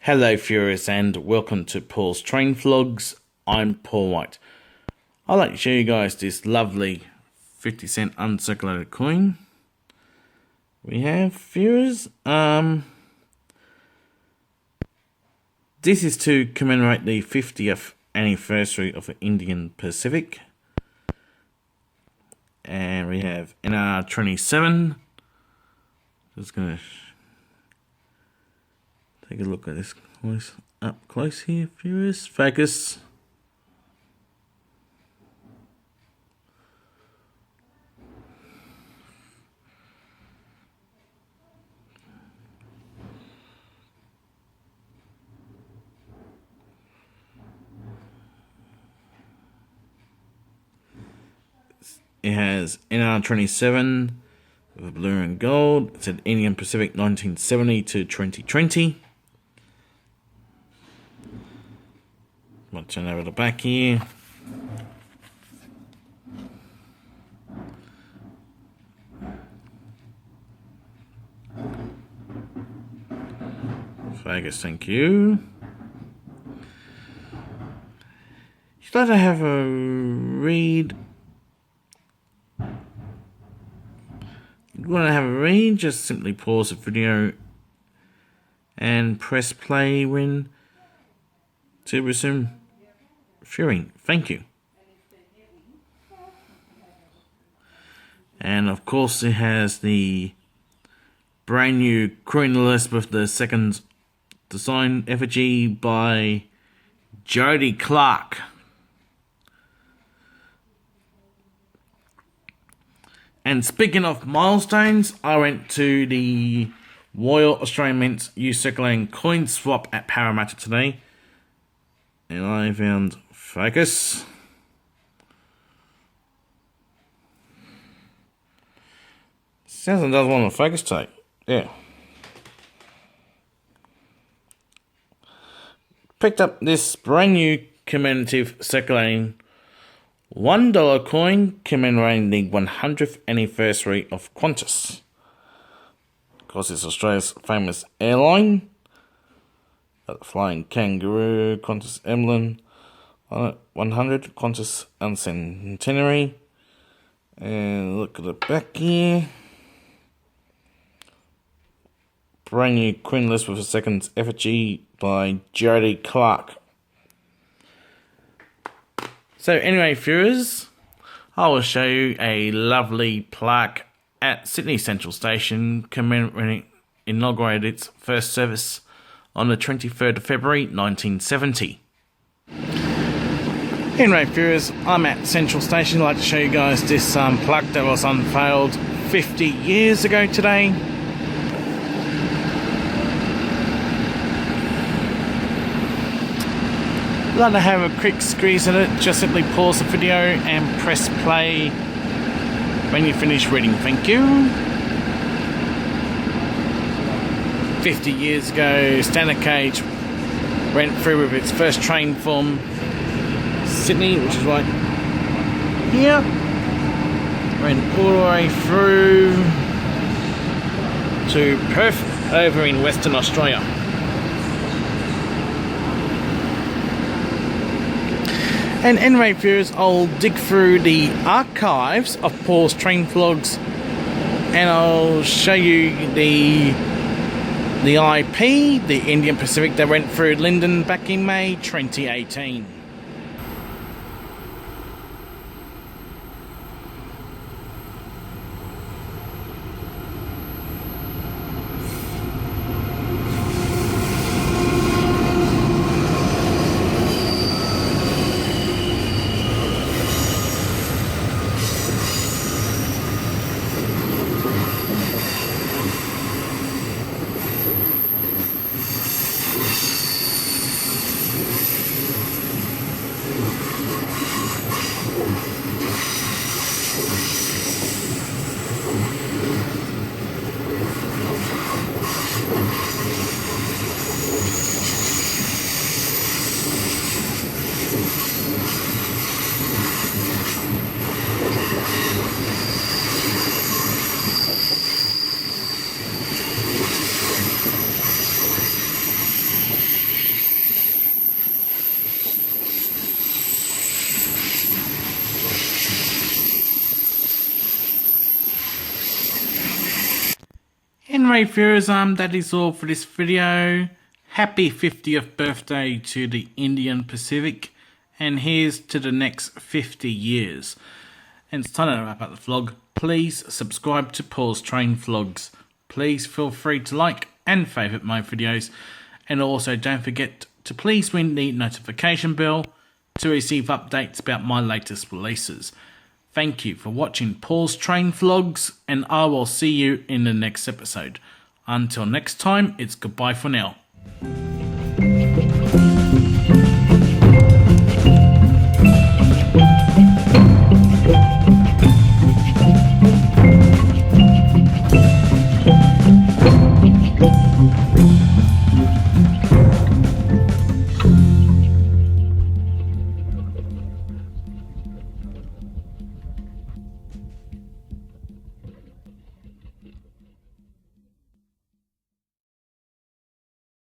Hello viewers and welcome to Paul's Train Vlogs. I'm Paul White. I'd like to show you guys this lovely 50-cent uncirculated coin we have, viewers. This is to commemorate the 50th anniversary of the Indian Pacific. And we have NR27. Just going to take a look at this up close here, viewers. Focus. It has NR27 with blue and gold. It said Indian Pacific 1970 to 2020. I'll turn over the back here. Focus, thank you. If you'd like to have a read, just simply pause the video and press play when to resume viewing. Thank you. And of course it has the brand new Queen Elizabeth II's design effigy by Jody Clark. And speaking of milestones, I went to the Royal Australian Mint used circulating coin swap at Parramatta today. And I found focus. Sounds like it does want a focus tape. Yeah. Picked up this brand new commemorative circulating $1 coin commemorating the 100th anniversary of Qantas. Of course, it's Australia's famous airline. Got the flying kangaroo, Qantas emblem on it, 100, Qantas and centenary. And look at the back here. Brand new Queen Elizabeth II's effigy by Jody Clark. So anyway, viewers, I will show you a lovely plaque at Sydney Central Station commemorating inaugurated its first service on the 23rd of February 1970. Anyway, viewers, I'm at Central Station. I'd like to show you guys this plaque that was unveiled 50 years ago today. I'd like to have a quick squeeze at it. Just simply pause the video and press play when you finish reading. Thank you. 50 years ago, standard gauge went through with its first train from Sydney, which is right here. Went all the way through to Perth over in Western Australia. And anyway, viewers, I'll dig through the archives of Paul's Train Vlogs and I'll show you the IP, the Indian Pacific that went through Lyndon back in May 2018. anyway, viewers, that is all for this video. Happy 50th birthday to the Indian Pacific, and here's to the next 50 years. And it's time to wrap up the vlog. Please subscribe to Paul's Train Vlogs. Please feel free to like and favourite my videos, and also don't forget to please ring the notification bell to receive updates about my latest releases. Thank you for watching Paul's Train Vlogs, and I will see you in the next episode. Until next time, it's goodbye for now.